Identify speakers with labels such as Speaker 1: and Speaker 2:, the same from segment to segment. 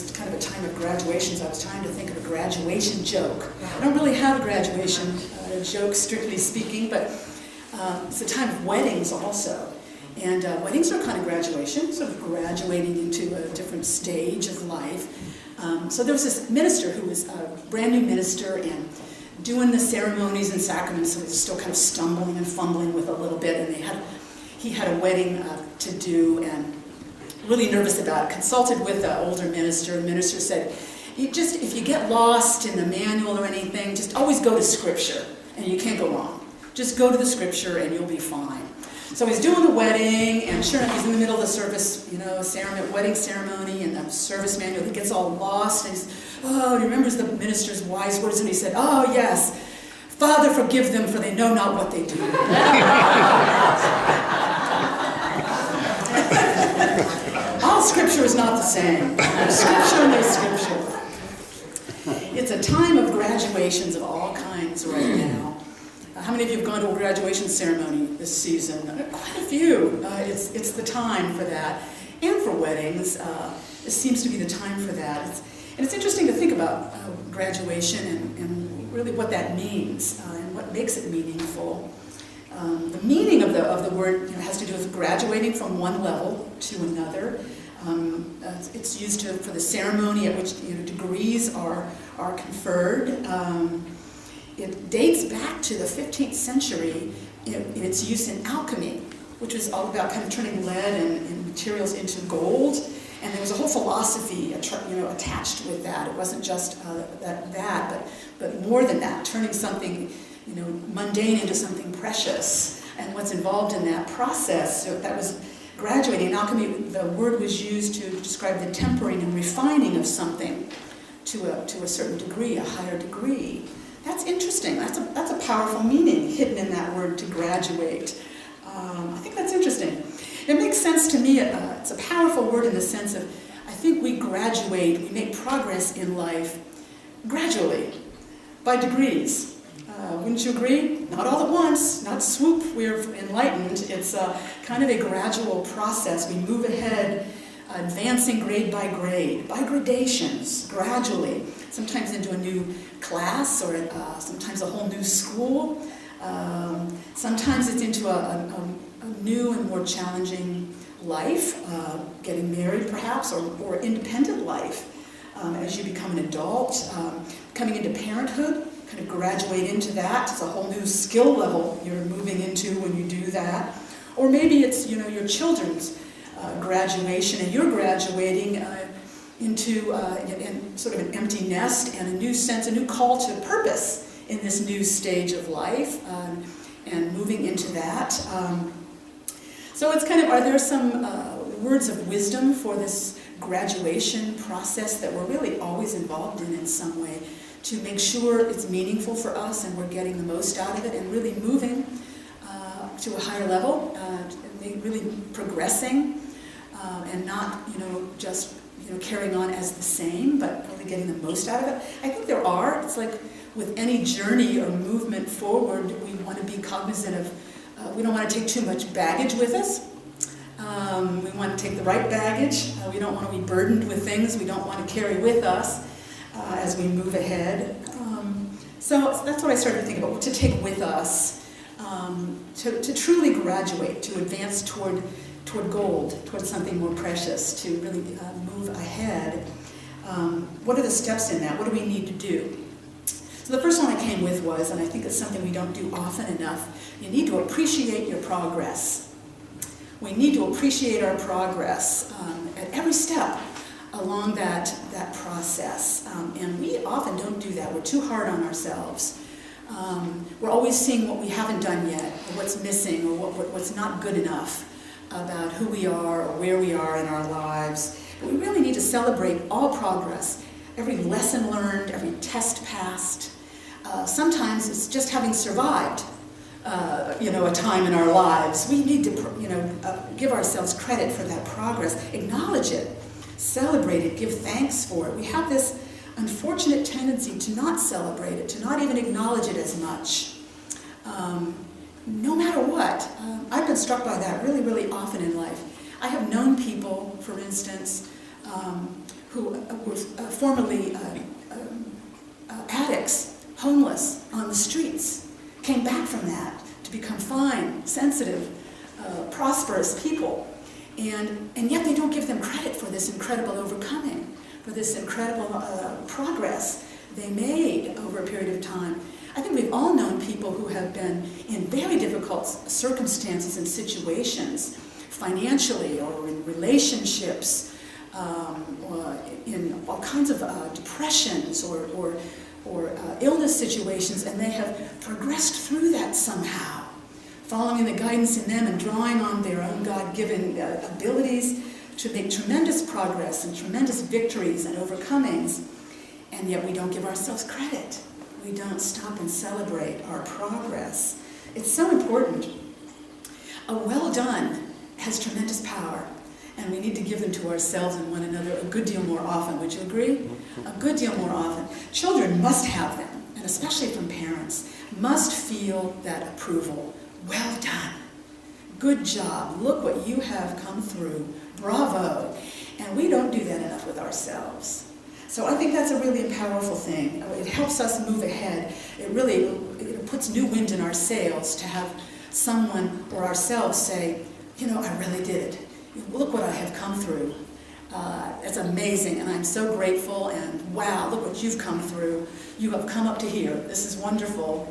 Speaker 1: was kind of a time of graduations. I was trying to think of a graduation joke. I don't really have a graduation joke, strictly speaking, but it's a time of weddings also. And weddings are kind of graduation, sort of graduating into a different stage of life. So there was this minister who was a brand new minister and doing the ceremonies and sacraments, so he was still kind of stumbling and fumbling with a little bit, and he had a wedding to do, and really nervous about it. Consulted with the older minister. The minister said, if you get lost in the manual or anything, just always go to Scripture, and you can't go wrong. Just go to the Scripture, and you'll be fine. So he's doing the wedding, and sure enough, he's in the middle of the service, wedding ceremony, and the service manual. He gets all lost, and he remembers the minister's wise words, and he said, "Oh yes, Father, forgive them, for they know not what they do." All Scripture is not the same. There's Scripture and there's Scripture. It's a time of graduations of all kinds right now. How many of you have gone to a graduation ceremony this season? Quite a few. It's the time for that. And for weddings, it seems to be the time for that. And it's interesting to think about graduation and really what that means and what makes it meaningful. The meaning of the word has to do with graduating from one level to another. It's used for the ceremony at which degrees are conferred. It dates back to the 15th century in its use in alchemy, which was all about kind of turning lead and materials into gold. And there was a whole philosophy attached with that. It wasn't just but more than that, turning something mundane into something precious. And what's involved in that process, so that was graduating. In alchemy, the word was used to describe the tempering and refining of something to a certain degree, a higher degree. That's interesting. That's a powerful meaning hidden in that word, to graduate. I think that's interesting. It makes sense to me. It's a powerful word in the sense of, I think we graduate, we make progress in life gradually, by degrees. Wouldn't you agree? Not all at once, not swoop, we're enlightened. It's kind of a gradual process. We move ahead, advancing grade by grade, by gradations, gradually, sometimes into a new class or sometimes a whole new school. Sometimes it's into a new and more challenging life, getting married perhaps, or independent life as you become an adult, coming into parenthood, kind of graduate into that. It's a whole new skill level you're moving into when you do that. Or maybe it's your children's graduation, and you're graduating into sort of an empty nest and a new sense, a new call to purpose in this new stage of life, and moving into that. So it's kind of, are there some words of wisdom for this graduation process that we're really always involved in some way, to make sure it's meaningful for us and we're getting the most out of it and really moving to a higher level, really progressing, and not just carrying on as the same, but really getting the most out of it? I think there are. It's like with any journey or movement forward, we want to be cognizant of, we don't want to take too much baggage with us. We want to take the right baggage. We don't want to be burdened with things we don't want to carry with us as we move ahead. So that's what I started to think about, what to take with us to truly graduate, to advance toward gold, toward something more precious, to really move ahead. What are the steps in that? What do we need to do? So the first one I came with was, and I think it's something we don't do often enough, you need to appreciate your progress. We need to appreciate our progress at every step along that process. And we often don't do that. We're too hard on ourselves. We're always seeing what we haven't done yet, or what's missing, or what's not good enough about who we are or where we are in our lives. But we really need to celebrate all progress, every lesson learned, every test passed. Sometimes it's just having survived, a time in our lives. We need to, give ourselves credit for that progress, acknowledge it, celebrate it, give thanks for it. We have this unfortunate tendency to not celebrate it, to not even acknowledge it as much. No matter what. I've been struck by that really, really often in life. I have known people, for instance, who were formerly addicts, homeless, on the streets, came back from that to become fine, sensitive, prosperous people. And yet they don't give them credit for this incredible overcoming, for this incredible progress they made over a period of time. I think we've all known people who have been in very difficult circumstances and situations, financially or in relationships, or in all kinds of depressions or illness situations, and they have progressed through that somehow, following the guidance in them and drawing on their own God-given abilities to make tremendous progress and tremendous victories and overcomings, and yet we don't give ourselves credit. We don't stop and celebrate our progress. It's so important. A well done has tremendous power, and we need to give them to ourselves and one another a good deal more often. Would you agree? A good deal more often. Children must have them, and especially from parents, must feel that approval. Well done. Good job. Look what you have come through. Bravo. And we don't do that enough with ourselves. So I think that's a really powerful thing. It helps us move ahead. It puts new wind in our sails to have someone or ourselves say, you know, I really did. Look what I have come through. It's amazing, and I'm so grateful, and wow, look what you've come through. You have come up to here. This is wonderful.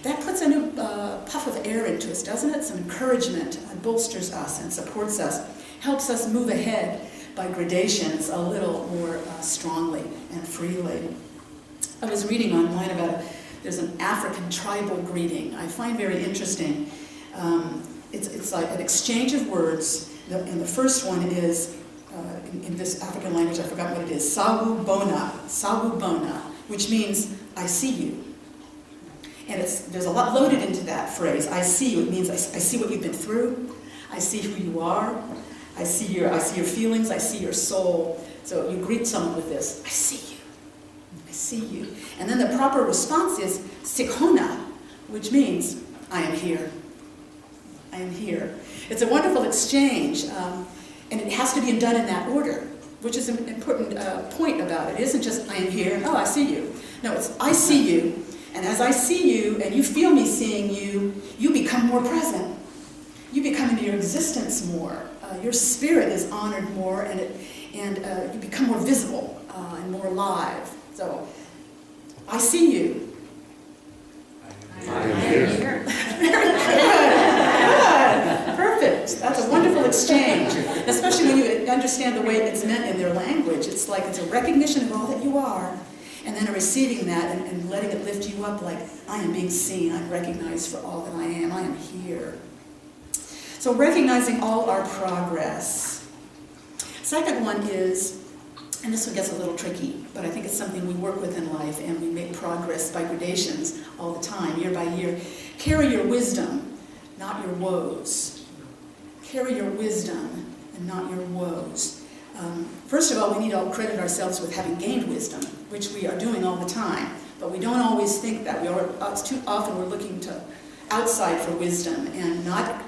Speaker 1: That puts a new puff of air into us, doesn't it? Some encouragement, bolsters us and supports us, helps us move ahead by gradations a little more strongly and freely. I was reading online about there's an African tribal greeting I find very interesting. It's like an exchange of words, and the first one is, in this African language, I forgot what it is, sawu bona, which means, I see you. And there's a lot loaded into that phrase. I see you. It means I see what you've been through. I see who you are. I see your feelings. I see your soul. So you greet someone with this. I see you. I see you. And then the proper response is sikhona, which means I am here. I am here. It's a wonderful exchange, and it has to be done in that order, which is an important point about it. It isn't just I am here. Oh, I see you. No, it's I see you. And as I see you and you feel me seeing you, you become more present. You become into your existence more. Your spirit is honored more, and you become more visible and more alive. So, I see you.
Speaker 2: I am here.
Speaker 1: Very good. Perfect. That's a wonderful exchange, especially when you understand the way it's meant in their language. It's like it's a recognition of all that you are, and then a receiving that and letting it lift you up like, I am being seen, I'm recognized for all that I am here. So recognizing all our progress. Second one is, and this one gets a little tricky, but I think it's something we work with in life, and we make progress by gradations all the time, year by year. Carry your wisdom, not your woes. Carry your wisdom and not your woes. First of all, we need to credit ourselves with having gained wisdom, which we are doing all the time, but we don't always think that. Too often we're looking to outside for wisdom and not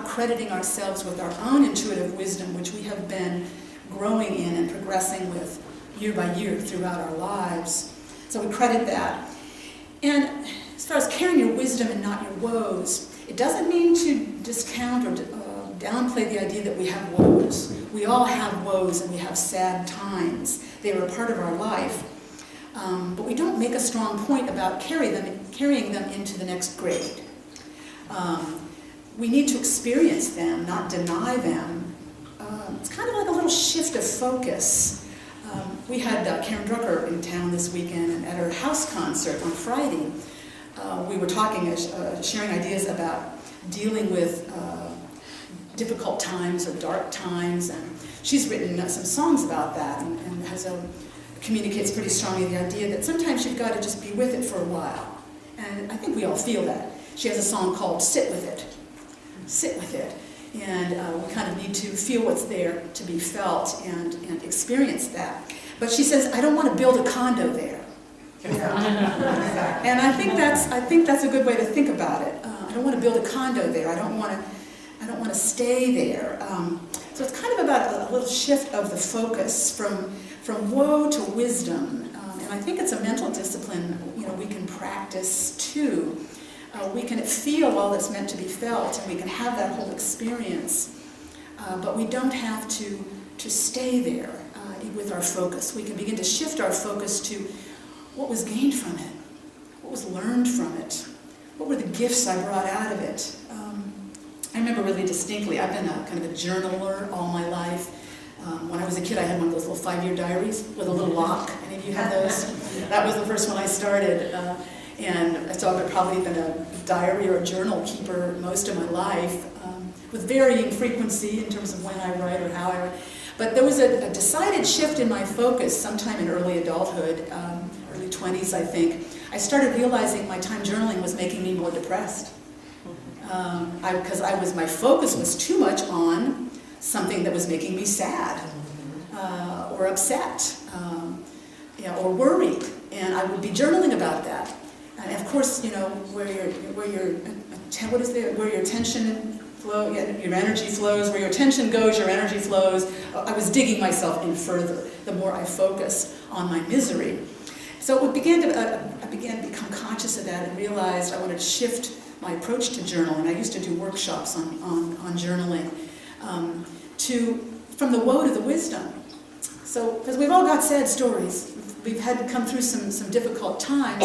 Speaker 1: crediting ourselves with our own intuitive wisdom, which we have been growing in and progressing with year by year throughout our lives. So we credit that. And as far as carrying your wisdom and not your woes, it doesn't mean to discount or downplay the idea that we have woes. We all have woes and we have sad times. They are a part of our life. But we don't make a strong point about carrying them into the next grade. We need to experience them, not deny them. It's kind of like a little shift of focus. We had Karen Drucker in town this weekend, and at her house concert on Friday, we were talking, sharing ideas about dealing with difficult times or dark times, and she's written some songs about that, and communicates pretty strongly the idea that sometimes you've got to just be with it for a while. And I think we all feel that. She has a song called Sit With It. Sit with it. And we kind of need to feel what's there to be felt and experience that. But she says, I don't want to build a condo there. And I think that's a good way to think about it. I don't want to build a condo there. I don't want to stay there. So it's kind of about a little shift of the focus from woe to wisdom. And I think it's a mental discipline, we can practice too. We can feel all that's meant to be felt, and we can have that whole experience. But we don't have to stay there with our focus. We can begin to shift our focus to what was gained from it, what was learned from it, what were the gifts I brought out of it. I remember really distinctly, I've been kind of a journaler all my life. When I was a kid, I had one of those little 5-year diaries with a little lock. Any of you have those? That was the first one I started. And so I've probably been a diary or a journal keeper most of my life, with varying frequency in terms of when I write or how I write. But there was a decided shift in my focus sometime in early adulthood, early 20s, I think. I started realizing my time journaling was making me more depressed. Because my focus was too much on something that was making me sad, or upset, or worried. And I would be journaling about that. And of course, where your attention flow, your energy flows, where your attention goes, your energy flows. I was digging myself in further the more I focused on my misery. So I began to become conscious of that and realized I wanted to shift my approach to journaling. I used to do workshops on journaling, from the woe to the wisdom. So, because we've all got sad stories, we've had to come through some difficult times.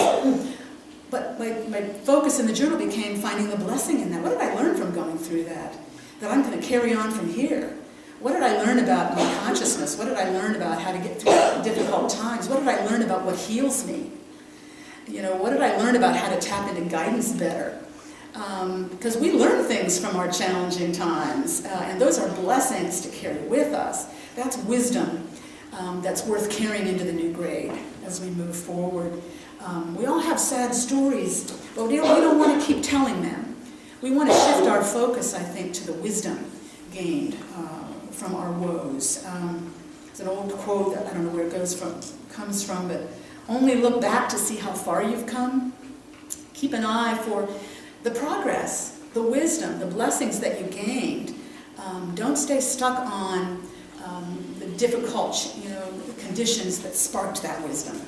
Speaker 1: But my focus in the journal became finding the blessing in that. What did I learn from going through that I'm going to carry on from here? What did I learn about my consciousness? What did I learn about how to get through difficult times? What did I learn about what heals me? What did I learn about how to tap into guidance better? Because we learn things from our challenging times, and those are blessings to carry with us. That's wisdom that's worth carrying into the new grade as we move forward. We all have sad stories, but we don't want to keep telling them. We want to shift our focus, I think, to the wisdom gained from our woes. It's an old quote that I don't know where it comes from, but only look back to see how far you've come. Keep an eye for the progress, the wisdom, the blessings that you gained. Don't stay stuck on the difficult, conditions that sparked that wisdom.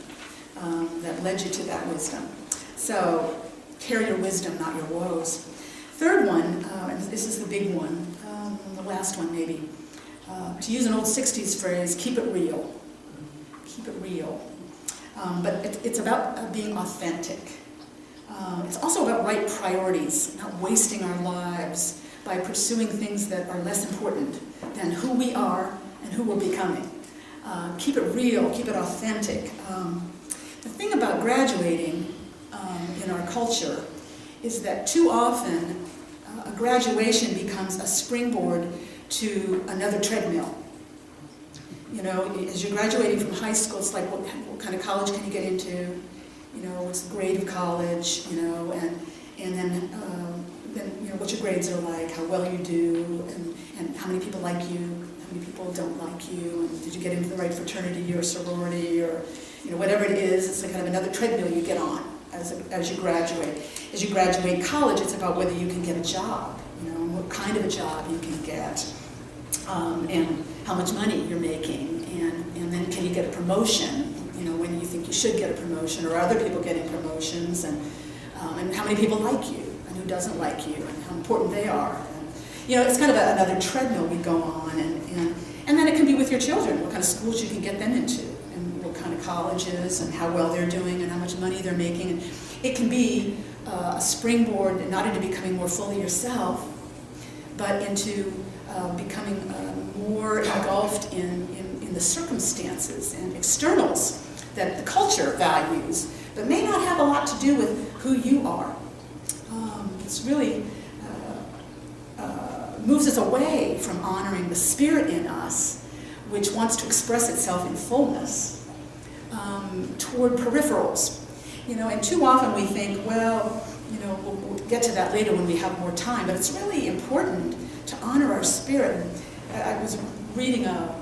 Speaker 1: That led you to that wisdom. So, carry your wisdom, not your woes. Third one, and this is the big one, the last one maybe, to use an old 60s phrase, keep it real. Keep it real. But it's about being authentic. It's also about right priorities, not wasting our lives by pursuing things that are less important than who we are and who we're becoming. Keep it real, keep it authentic. The thing about graduating in our culture is that too often a graduation becomes a springboard to another treadmill. As you're graduating from high school, it's like, what kind of college can you get into? What's the grade of college? And then what your grades are like, how well you do, and how many people like you, how many people don't like you, and did you get into the right fraternity or sorority, or whatever it is. It's kind of another treadmill you get on as you graduate. As you graduate college, it's about whether you can get a job, what kind of a job you can get, and how much money you're making, and then can you get a promotion, when you think you should get a promotion, or other people getting promotions, and how many people like you, and who doesn't like you, and how important they are. And, it's kind of another treadmill we go on, and then it can be with your children, what kind of schools you can get them into, and what kind of colleges, and how well they're doing, and how much money they're making. And it can be a springboard, not into becoming more fully yourself, but into becoming more engulfed in the circumstances and externals that the culture values, but may not have a lot to do with who you are. It's really moves us away from honoring the spirit in us, which wants to express itself in fullness, toward peripherals. And too often we think, well, we'll get to that later when we have more time, but it's really important to honor our spirit. I was reading a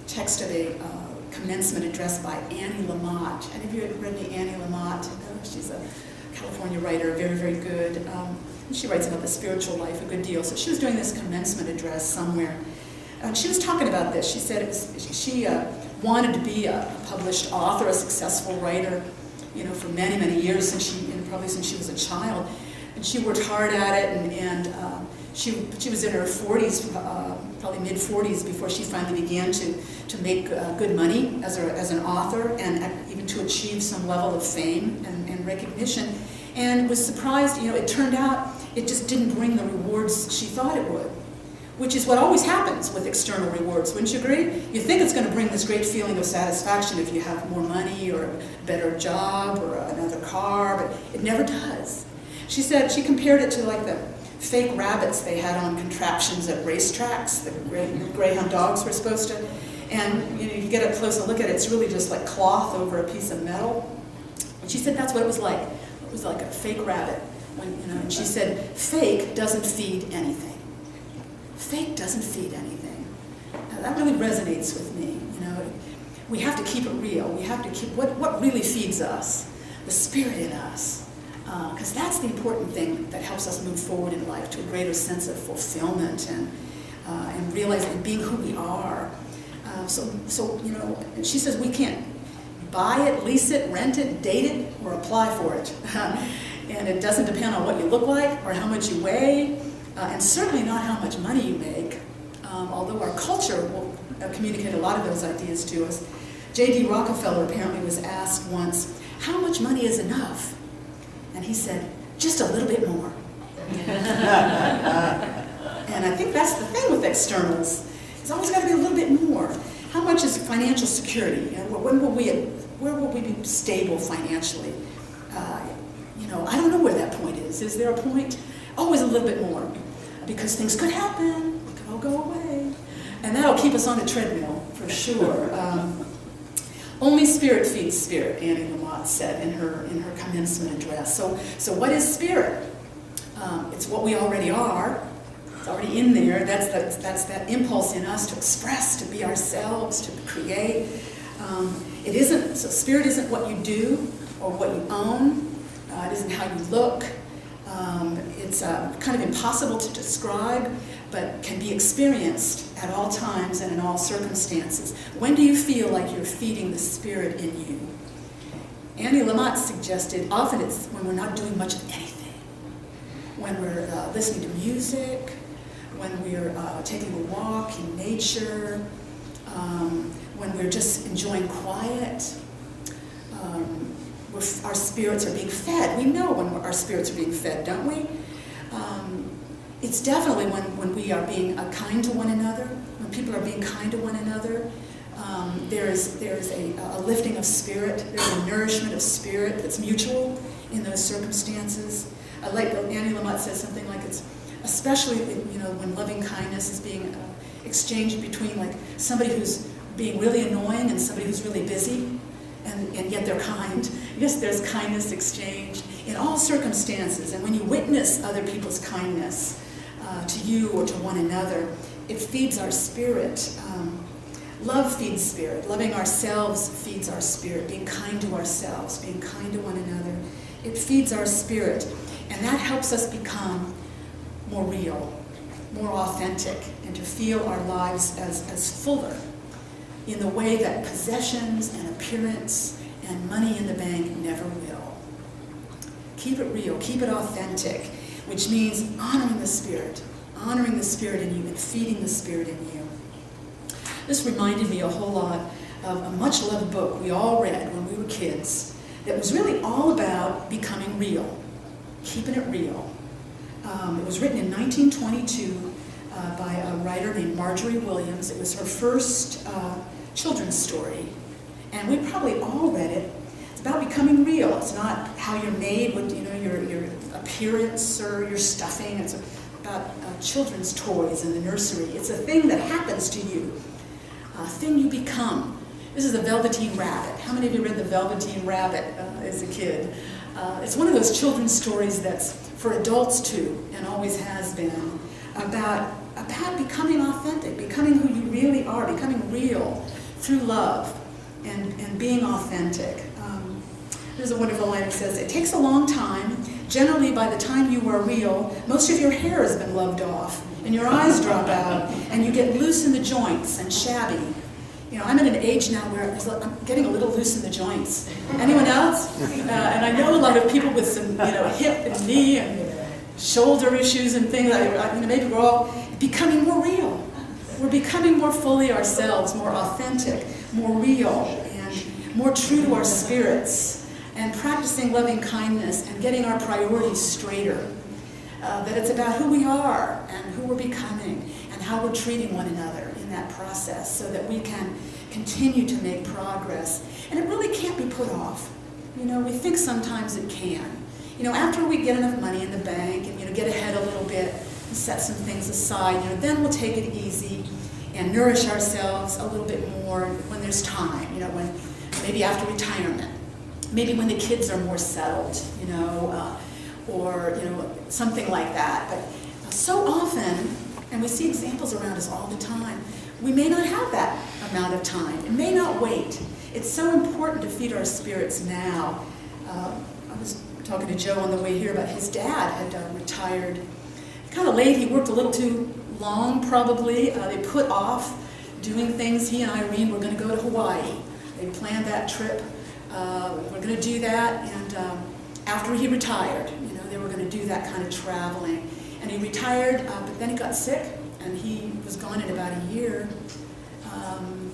Speaker 1: text of a commencement address by Annie Lamott. Any of you have read Annie Lamott? She's a California writer, very, very good. And she writes about the spiritual life a good deal. So she was doing this commencement address somewhere. And she was talking about this. She said she wanted to be a published author, a successful writer, for many, many years, probably since she was a child. And she worked hard at it, and she was in her 40s, probably mid-40s, before she finally began to make good money as an author, and even to achieve some level of fame and recognition. And was surprised, it turned out it just didn't bring the rewards she thought it would, which is what always happens with external rewards, wouldn't you agree? You think it's going to bring this great feeling of satisfaction if you have more money or a better job or another car, but it never does. She said she compared it to like the fake rabbits they had on contraptions at racetracks, the greyhound dogs were supposed to, and you get a closer look at it, it's really just like cloth over a piece of metal. And she said that's what it was like. It was like a fake rabbit. And she said, fake doesn't feed anything. Fake doesn't feed anything. Now, that really resonates with me. We have to keep it real. We have to keep what really feeds us, the spirit in us, because that's the important thing that helps us move forward in life to a greater sense of fulfillment and realizing and being who we are. So she says we can't buy it, lease it, rent it, date it, or apply for it. And it doesn't depend on what you look like or how much you weigh, and certainly not how much money you make, although our culture will communicate a lot of those ideas to us. J.D. Rockefeller apparently was asked once, how much money is enough? And he said, just a little bit more. And I think that's the thing with externals. It's always got to be a little bit more. How much is financial security? Where will we be stable financially? I don't know where that point is. Is there a point? Always a little bit more, because things could happen. It could all go away, and that'll keep us on a treadmill for sure. Only spirit feeds spirit, Annie Lamott said in her commencement address. So what is spirit? It's what we already are. It's already in there. That's that impulse in us to express, to be ourselves, to create. Spirit isn't what you do or what you own. It isn't how you look. It's kind of impossible to describe, but can be experienced at all times and in all circumstances. When do you feel like you're feeding the spirit in you? Annie Lamott suggested often it's when we're not doing much of anything. When we're listening to music, when we're taking a walk in nature, when we're just enjoying quiet. Our spirits are being fed. We know when our spirits are being fed, don't we? It's definitely when we are being kind to one another, when people are being kind to one another. There is a lifting of spirit. There's a nourishment of spirit that's mutual in those circumstances. I like Annie Lamott says something like it's especially when loving kindness is being exchanged between like somebody who's being really annoying and somebody who's really busy. And yet they're kind. Yes, there's kindness exchanged in all circumstances. And when you witness other people's kindness to you or to one another, it feeds our spirit. Love feeds spirit. Loving ourselves feeds our spirit. Being kind to ourselves, being kind to one another, it feeds our spirit. And that helps us become more real, more authentic, and to feel our lives as fuller, in the way that possessions and appearance and money in the bank never will. Keep it real, keep it authentic, which means honoring the spirit in you and feeding the spirit in you. This reminded me a whole lot of a much-loved book we all read when we were kids that was really all about becoming real, keeping it real. It was written in 1922 by a writer named Marjorie Williams. It was her first children's story, and we probably all read it. It's about becoming real. It's not how you're made with your appearance or your stuffing. It's about children's toys in the nursery. It's a thing that happens to you, a thing you become. This is the Velveteen Rabbit. How many of you read the Velveteen Rabbit as a kid? It's one of those children's stories that's for adults too, and always has been, about becoming authentic, becoming who you really are, becoming real through love and being authentic. There's a wonderful line that says, it takes a long time Generally, by the time you are real, most of your hair has been loved off, and your eyes drop out, and you get loose in the joints and shabby. You know, I'm at an age now where I'm getting a little loose in the joints. Anyone else? And I know a lot of people with some, hip and knee and shoulder issues and things. Maybe we're all becoming more real. We're becoming more fully ourselves, more authentic, more real, and more true to our spirits, and practicing loving kindness and getting our priorities straighter. That it's about who we are and who we're becoming and how we're treating one another in that process so that we can continue to make progress. And it really can't be put off. We think sometimes it can. After we get enough money in the bank and, get ahead a little bit and set some things aside, then we'll take it easy and nourish ourselves a little bit more when there's time, when maybe after retirement, maybe when the kids are more settled, or something like that. But so often, and we see examples around us all the time, we may not have that amount of time. It may not wait. It's so important to feed our spirits now. I was talking to Joe on the way here about his dad had retired kind of late. He worked a little too long, probably. They put off doing things. He and Irene were going to go to Hawaii. They planned that trip. We're going to do that, and after he retired, they were going to do that kind of traveling. And he retired, but then he got sick, and he was gone in about a year.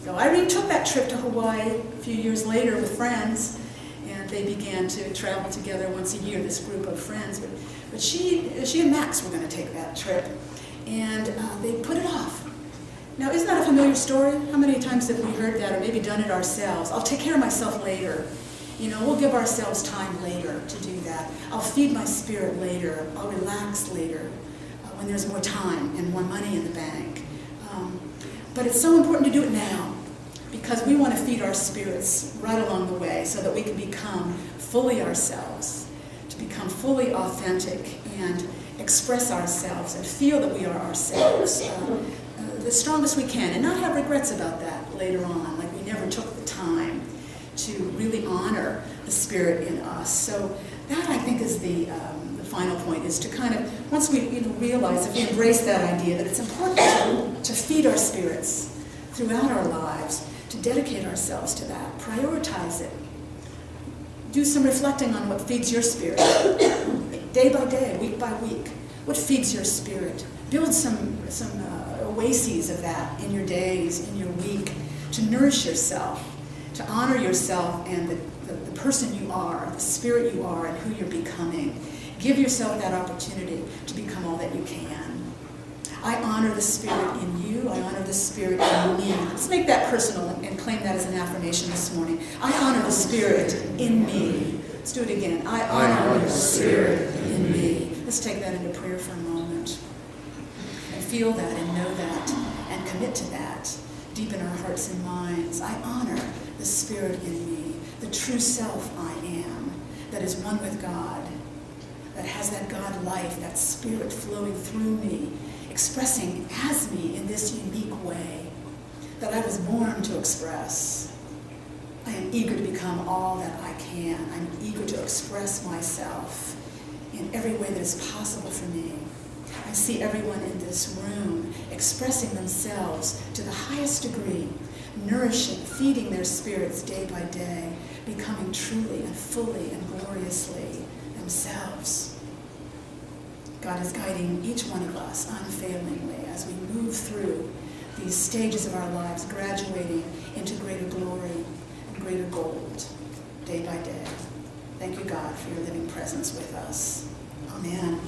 Speaker 1: So Irene took that trip to Hawaii a few years later with friends, and they began to travel together once a year, this group of friends. But she and Max were going to take that trip, and they put it off. Now, isn't that a familiar story? How many times have we heard that, or maybe done it ourselves? I'll take care of myself later. We'll give ourselves time later to do that. I'll feed my spirit later. I'll relax later when there's more time and more money in the bank. But it's so important to do it now because we want to feed our spirits right along the way so that we can become fully ourselves, to become fully authentic and express ourselves and feel that we are ourselves the strongest we can and not have regrets about that later on, like we never took the time to really honor the spirit in us. So that, I think, is the final point, is to kind of, once we realize, if we embrace that idea, that it's important to feed our spirits throughout our lives, to dedicate ourselves to that, prioritize it. Do some reflecting on what feeds your spirit, day by day, week by week. What feeds your spirit? Build some oases of that in your days, in your week, to nourish yourself, to honor yourself and the person you are, the spirit you are, and who you're becoming. Give yourself that opportunity to become all that you can. I honor the spirit in you. I honor the spirit in me. Let's make that personal and claim that as an affirmation this morning. I honor the spirit in me. Let's do it again. I honor the spirit in me. Let's take that into prayer for a moment. And feel that and know that and commit to that deep in our hearts and minds. I honor the spirit in me, the true self I am, that is one with God, that has that God life, that spirit flowing through me, expressing as me in this unique way that I was born to express. I am eager to become all that I can. I'm eager to express myself in every way that is possible for me. I see everyone in this room expressing themselves to the highest degree, nourishing, feeding their spirits day by day, becoming truly and fully and gloriously themselves. God is guiding each one of us unfailingly as we move through these stages of our lives, graduating into greater glory and greater gold day by day. Thank you, God, for your living presence with us. Amen.